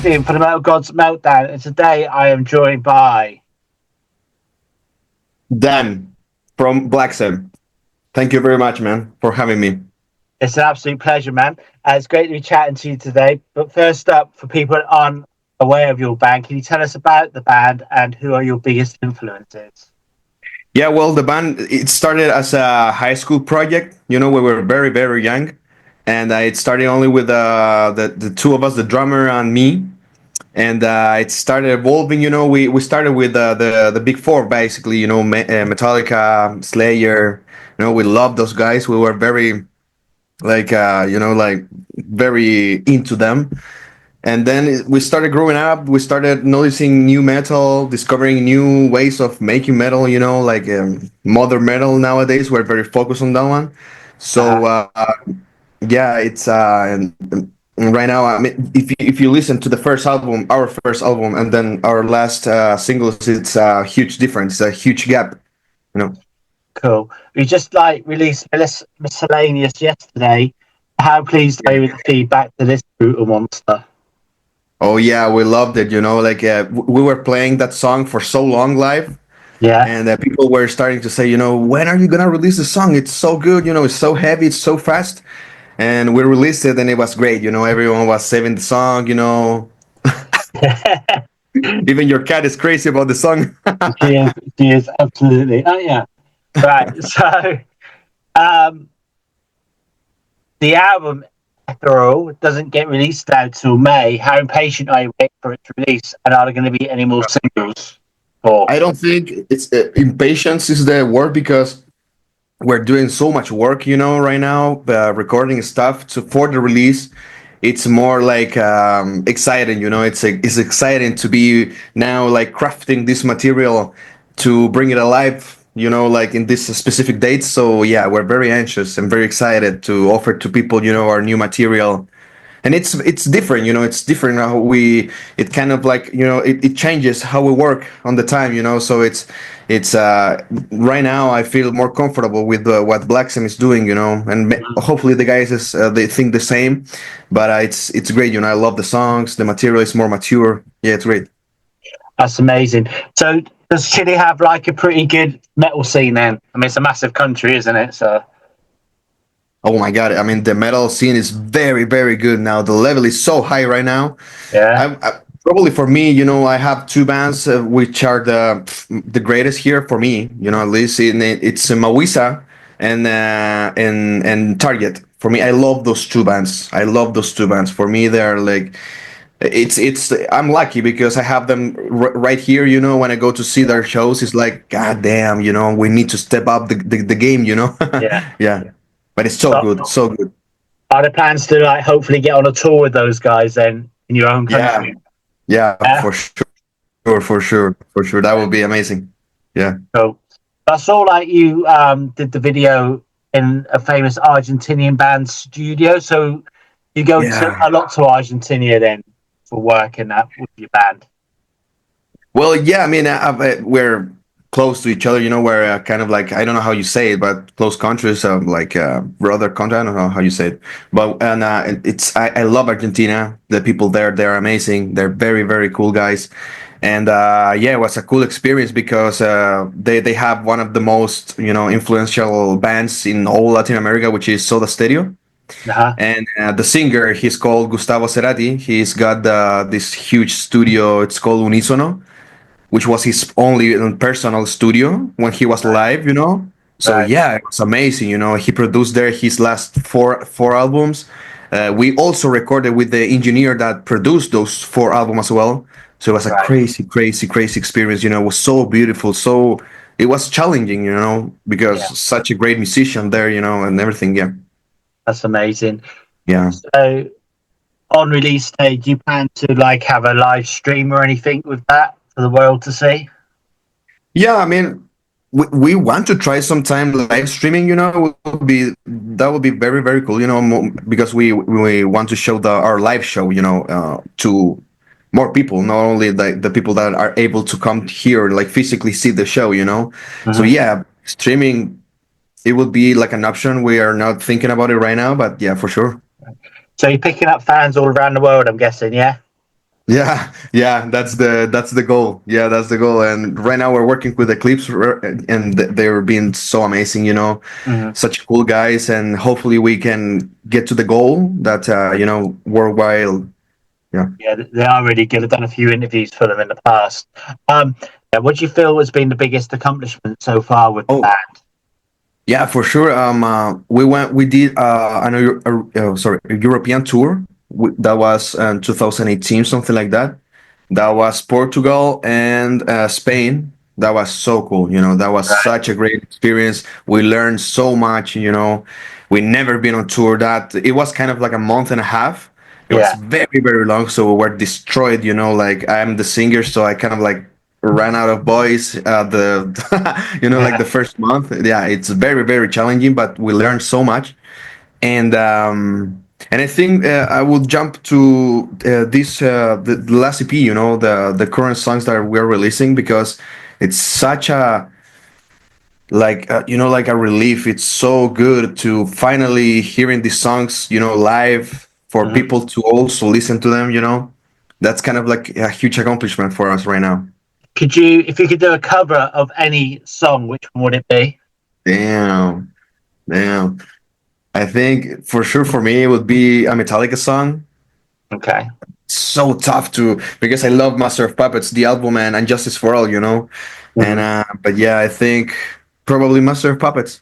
hosting for the Metal Gods Meltdown, and today I am joined by. Dan from BLAXEM. Thank you very much, man, for having me. It's an absolute pleasure, man. It's great to be chatting to you today. But first up, for people that aren't aware of your band, can you tell us about the band and who are your biggest influences? Yeah, well, the band, it started as a high school project. You know, we were very, very young. And it started only with the two of us, the drummer and me. And it started evolving. You know, we started with the big four, basically, you know, Metallica, Slayer. You know, we loved those guys. We were very, like very into them. And then we started growing up. We started noticing new metal, discovering new ways of making metal. You know, like modern metal nowadays. We're very focused on that one. So yeah, it's and right now. I mean, if you listen to the first album, our first album, and then our last singles, it's a huge difference, a huge gap. You know. Cool. We just released Miscellaneous yesterday. How pleased are you with the feedback to this brutal monster? Oh yeah, we loved it. You know, like we were playing that song for so long live. Yeah. And people were starting to say, you know, when are you gonna release the song? It's so good, you know, it's so heavy, it's so fast. And we released it, and it was great. You know, everyone was saving the song. You know, even your cat is crazy about the song. She is absolutely. Oh yeah. Right. So, um, the album Ethereal doesn't get released now till May. How impatient are you waiting for its release? And are there going to be any more singles? Or I don't think it's impatience is the word, because we're doing so much work, you know, right now, recording stuff for the release. It's more like exciting, you know. It's exciting to be now like crafting this material to bring it alive, you know, like in this specific date. So yeah, we're very anxious and very excited to offer to people, you know, our new material. And it's different, you know. It's different how we, it kind of like, you know, it changes how we work on the time, you know. So it's right now I feel more comfortable with what BLAXEM is doing, you know. And hopefully the guys they think the same. But it's great, you know. I love the songs, the material is more mature. Yeah, it's great. that's amazing. So, does Chile have like a pretty good metal scene then? I mean, it's a massive country, isn't it? So, Oh my god, I mean, the metal scene is very, very good now. The level is so high right now. yeah. Probably for me, you know, I have two bands which are the greatest here for me. You know, at least it's Mawisa and Target. For me, I love those two bands. I love those two bands. For me, they're like, it's. I'm lucky because I have them right here. You know, when I go to see their shows, it's like, god damn, you know, we need to step up the game. You know, Yeah. yeah. But it's so So, good, so good. are there plans to like hopefully get on a tour with those guys then in your own Yeah, country? yeah, Yeah. for sure, for sure, for sure. That would be amazing. Yeah. Cool. I saw like you did the video in a famous Argentinian band studio. So you go to Yeah. a lot to Argentina then for work and that with your band. Well, yeah. I mean, we're close to each other. You know, we're kind of like, I don't know how you say it, but close countries, like brother country. I don't know how you say it, but I love Argentina. The people there, they're amazing. They're very, very cool guys. And yeah, it was a cool experience because they have one of the most, you know, influential bands in all Latin America, which is Soda Stereo. Uh-huh. And the singer, he's called Gustavo Cerati. He's got this huge studio. It's called Unisono, which was his only personal studio when he was Right. live, you know. So Right. yeah, it was amazing. You know, he produced there his last four albums. We also recorded with the engineer that produced those four albums as well. So it was a Right. crazy, crazy, crazy experience. You know, it was so beautiful. So it was challenging, you know, because Yeah. such a great musician there, you know, and everything. Yeah, That's amazing. yeah. So on release day, do you plan to like have a live stream or anything with that for the world to see? Yeah, I mean, we want to try sometime live streaming. You know, that would be very, very cool. You know, because we want to show our live show. You know, to more people, not only the people that are able to come here, like physically see the show. You know, so Mhm. yeah, streaming, it would be like an option. We are not thinking about it right now, but yeah, for sure. So you're picking up fans all around the world, I'm guessing, yeah? Yeah, that's the goal. Yeah, that's the goal. And right now we're working with Eclipse, and they're being so amazing. Mhm. Such cool guys, and hopefully we can get to the goal that worldwide. Yeah. Yeah, they are really good. I've done a few interviews for them in the past. Yeah, what do you feel has been the biggest accomplishment so far with the Oh, band? yeah, for sure. We did a European tour. That was in 2018, something like that. That was Portugal and Spain. That was so cool. That was Right. such a great experience. We learned so much. We never been on tour. That it was kind of like a month and a half. It was Yeah. very, very long. So we were destroyed. Like I'm the singer, so I kind of like ran out of voice. The like Yeah. the first month. Yeah, it's very, very challenging, but we learned so much. And I think I will jump to this the last EP, the current songs that we're releasing, because it's such a like a relief. It's so good to finally hearing these songs, live, for Mhm. people to also listen to them. That's kind of like a huge accomplishment for us right now. If you could do a cover of any song, which one would it be? Damn, damn. I think for sure for me it would be a Metallica song. Okay. So tough to, because I love Master of Puppets, the album, and Justice for All. And Mhm. but yeah, I think probably Master of Puppets.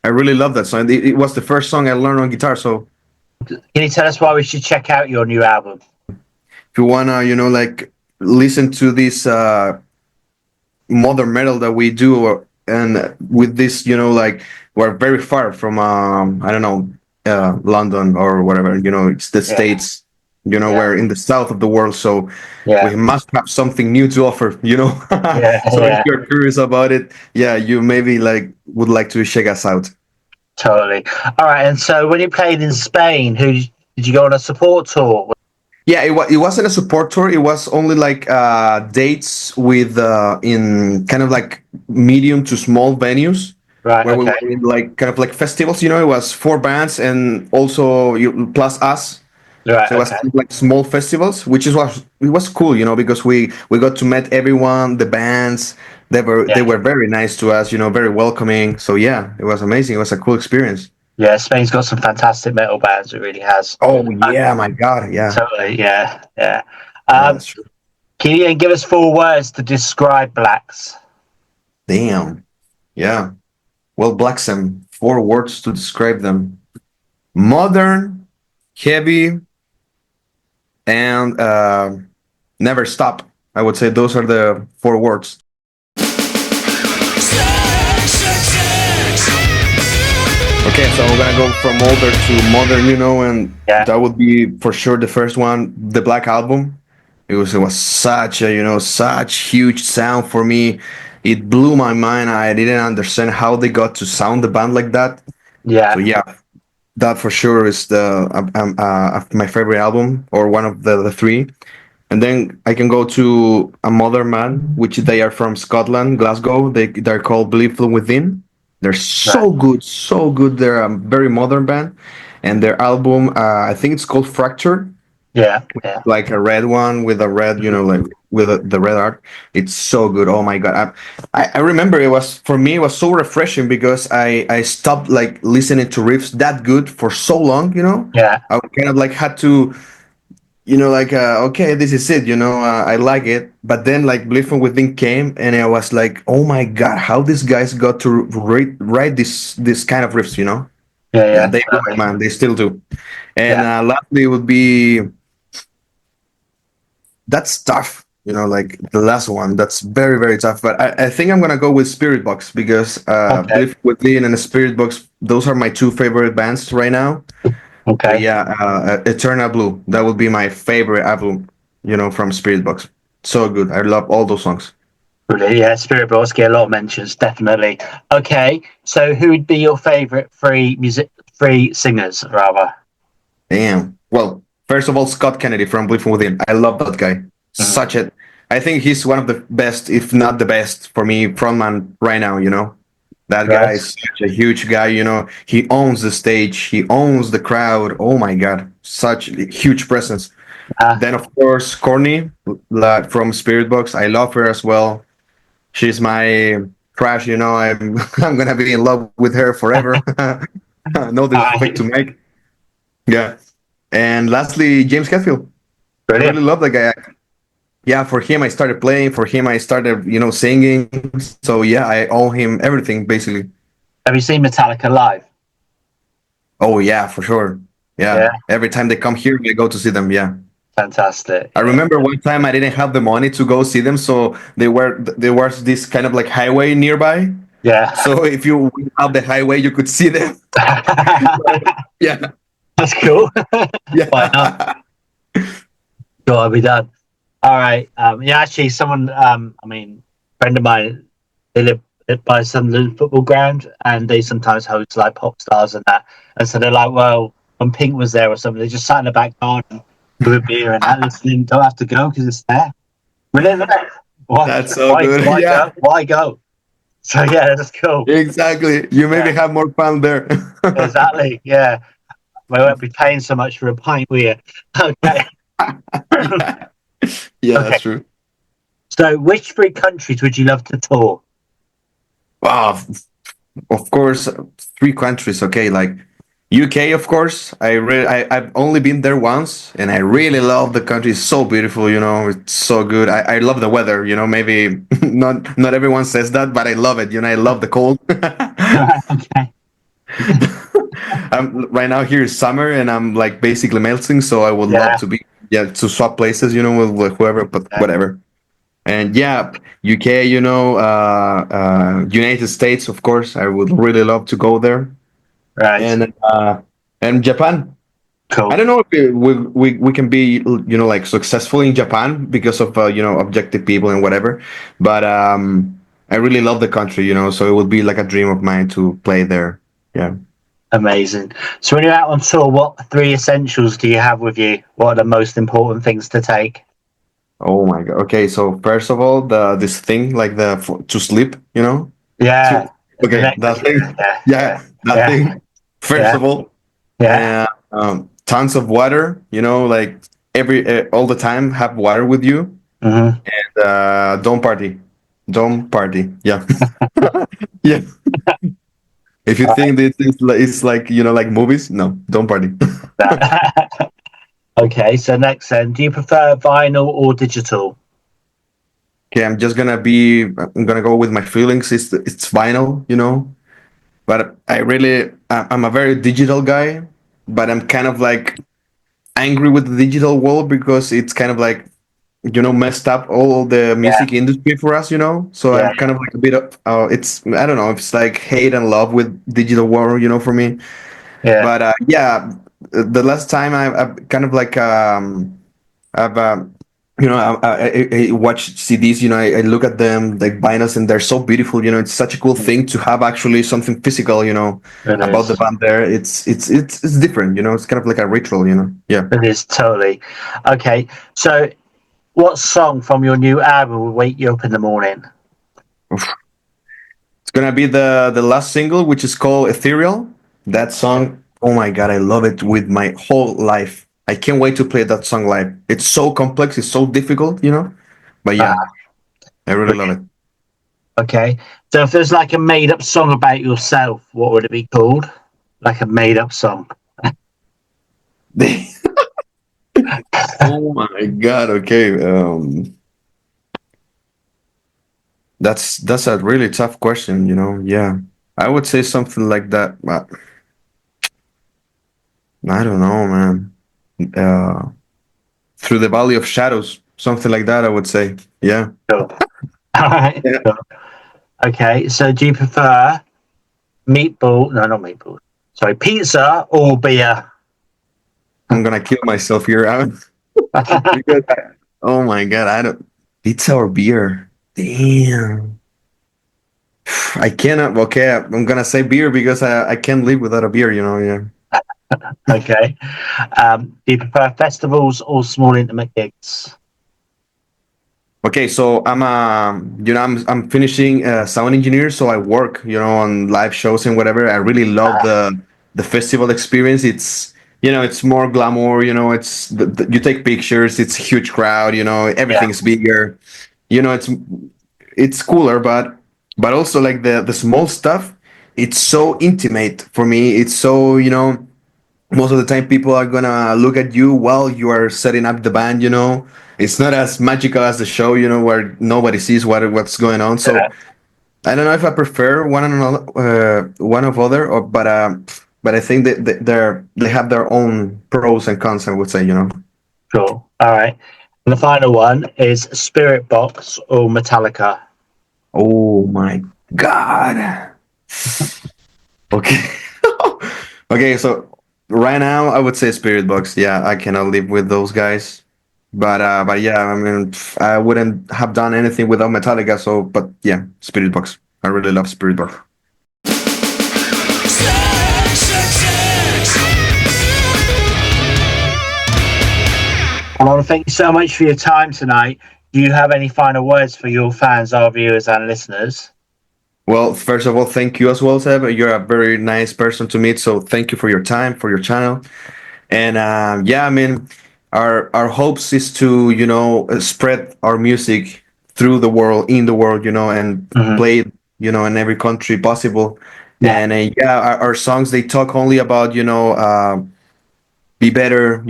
I really love that song. It was the first song I learned on guitar. So Can you tell us why we should check out your new album? if you wanna, like listen to this modern metal that we do, and with this, like we're very far from I don't know, London or whatever. It's the Yeah. States. Yeah. We're in the south of the world, so Yeah. we must have something new to offer. Yeah. So if Yeah. you're curious about it, yeah, you maybe like would like to check us out. Totally. All right. And so, when you played in Spain, who did you go on a support tour? Yeah, it wasn't a support tour. It was only like dates with in kind of like medium to small venues Right. where we Okay. were in like kind of like festivals. It was four bands and also plus us. Right. So it was Okay. kind of like small festivals, which is what it was cool, because we got to meet everyone, the bands. They were Yeah. very nice to us, very welcoming. So yeah, it was amazing. It was a cool experience. Yeah. Spain's got some fantastic metal bands. It really has. Oh Uh, yeah, my God, yeah, totally. Yeah. Yeah. yeah, Um, that's true. can you give us 4 words to describe Blacks? Damn, yeah. Well, BLAXEM, 4 words to describe them: modern, heavy, and never stop. I would say those are the 4 words. Okay, so I'm gonna go from older to modern, and Yeah. that would be for sure the first one, the Black Album. It was such a such huge sound for me. It blew my mind. I didn't understand how they got to sound the band like that. So Yeah. yeah, that for sure is my favorite album, or one of the three. And then I can go to a modern band, which they are from Scotland, Glasgow. They're called Believe from Within. They're Right. so good, so good. They're a very modern band, and their album, I think it's called Fracture, Yeah. Yeah. like a red one with a red, like with the red art. It's so good. Oh my god! I remember it was, for me, it was so refreshing because I stopped like listening to riffs that good for so long. Yeah. I kind of like had to, like okay, this is it. I like it. But then like Belief from Within came, and I was like, oh my god, how these guys got to write this kind of riffs. Yeah. Yeah, Yeah. they blew my Totally. mind. They still do. And Yeah. lastly would be, that's tough. Like the last one, that's very, very tough. But I think I'm gonna go with Spirit Box, because Okay. Belief Within and Spirit Box, those are my two favorite bands right now. So Okay. yeah, Eternal Blue, that would be my favorite album, from Spirit Box. So good. I love all those songs. Brilliant. Yeah. Spirit Bros get a lot of mentions. Definitely. Okay. So, who would be your favorite free singers, rather? Damn. Well, first of all, Scott Kennedy from Belief Within. I love that guy. Mhm. Such a, I think he's one of the best, if not the best, for me, frontman right now. That guy Right. is such a huge guy. He owns the stage. He owns the crowd. Oh my God, such a huge presence. Then of course Courtney, like from Spirit Box. I love her as well. She's my crush. I'm I'm gonna be in love with her forever. No disrespect to Mike. Yeah. And lastly, James Hetfield. I really Brilliant. love that guy. Yeah, for him I started playing. For him I started, singing. So yeah, I owe him everything basically. Have you seen Metallica live? Oh yeah, for sure. Yeah, Yeah. Every time they come here, I go to see them. Yeah. fantastic. I Yeah, remember one time I didn't have the money to go see them, so there was this kind of like highway nearby. yeah. So if you went up the highway, you could see them. Yeah, That's cool. Why not? yeah. Gotta be done. All right. Yeah, actually, someone. Friend of mine. They live by Sunderland football ground, and they sometimes host like pop stars and that. And so they're like, well, when Pink was there or something, they just sat in the back garden with a beer and that, listening. Don't have to go because it's there. Brilliant. Isn't it? Why? That's so Why? good. Why Yeah, go? Why go? So yeah, that's cool. exactly. You maybe Yeah, have more fun there. exactly. Yeah, we won't be paying so much for a pint, will you? Okay. Yeah, yeah, Okay. that's true. So, which three countries would you love to tour? Wow, of course, three countries. Okay, like UK, of course. I've only been there once, and I really love the country. It's so beautiful. It's so good. I love the weather. Maybe not everyone says that, but I love it. I love the cold. Okay. Right now here is summer, and I'm like basically melting. So I would love Yeah. to be to swap places. With whoever, but Yeah. whatever. And yeah, UK. United States, of course. I would really love to go there, Right. and Japan. Cool. I don't know if we can be like successful in Japan because of objective people and whatever, but I really love the country, so it would be like a dream of mine to play there. Yeah. Amazing. So, when you're out on tour, what three essentials do you have with you? What are the most important things to take? Oh my god. Okay, so first of all, this thing like to sleep, Yeah. to The okay, next. that thing. Yeah. Yeah, that Yeah. thing. First Yeah. of all, Yeah. and tons of water, like all the time have water with you. Hmm. Don't party. Don't party. Yeah. Yeah. If you All think this is it's like, like movies, no, don't party. right. Okay. So, next then, do you prefer vinyl or digital? Okay, I'm gonna go with my feelings. It's vinyl, but I'm a very digital guy, but I'm kind of like angry with the digital world because it's kind of like, messed up all the Yeah. music industry for us, so Yeah. I'm kind of like a bit of it's I don't know, it's like hate and love with digital world, for me. Yeah. But yeah, the last time I've kind of like I've I watch CDs, I look at them like vinyls, and they're so beautiful, it's such a cool thing to have actually something physical, It about the is. band there. It's different, it's kind of like a ritual, yeah. It is totally. Okay. So, what song from your new album will wake you up in the morning? It's gonna be the last single, which is called Ethereal. That song, oh my god, I love it with my whole life. I can't wait to play that song live. It's so complex, it's so difficult, But Uh, yeah, I really love it. okay. So, if there's like a made up song about yourself, what would it be called? Like a made up song. Oh my god, okay. That's a really tough question, Yeah. I would say something like that, but I don't know, man. Through the Valley of Shadows, something like that, I would say. Yeah. Cool. All right. Yeah. Cool. Okay. So, do you prefer meatball? No, not meatball. Sorry, pizza or beer? I'm gonna kill myself here out because oh my god, I don't pizza or beer. Damn. I cannot. Okay, I'm gonna say beer because I can't live without a beer. Yeah. Okay. Do you prefer festivals or small intimate gigs? Okay, so I'm finishing sound engineer, so I work on live shows and whatever. I really love the festival experience. it's more glamour. It's you take pictures. It's a huge crowd. Yeah, Everything's bigger. It's cooler, but also like the small stuff. It's so intimate for me. It's so most of the time people are gonna look at you while you are setting up the band. It's not as magical as the show. Where nobody sees what's going on. So I don't know if I prefer one and another, one of other, but I think that they have their own pros and cons. I would say. cool. All right. And the final one is Spirit Box or Metallica. Oh my god. Okay. Okay, so right now I would say Spirit Box. Yeah, I cannot live with those guys. But yeah, I mean, I wouldn't have done anything without Metallica. So, but yeah, Spirit Box. I really love Spirit Box. I want to thank you so much for your time tonight. Do you have any final words for your fans, our viewers, and listeners? Well, first of all, thank you as well, Seb. You're a very nice person to meet. So thank you for your time, for your channel. And yeah, I mean, our hopes is to spread our music through the world, in the world, and play it, in every country possible. Yeah. And yeah, our songs, they talk only about be better.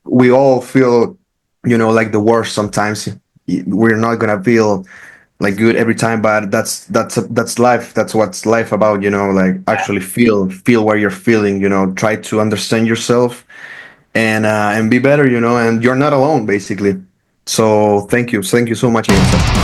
We all feel like the worst sometimes. We're not gonna feel like good every time, but that's life. That's what's life about. Like actually feel what you're feeling. Try to understand yourself and be better. And you're not alone, basically. So thank you so much, Ian.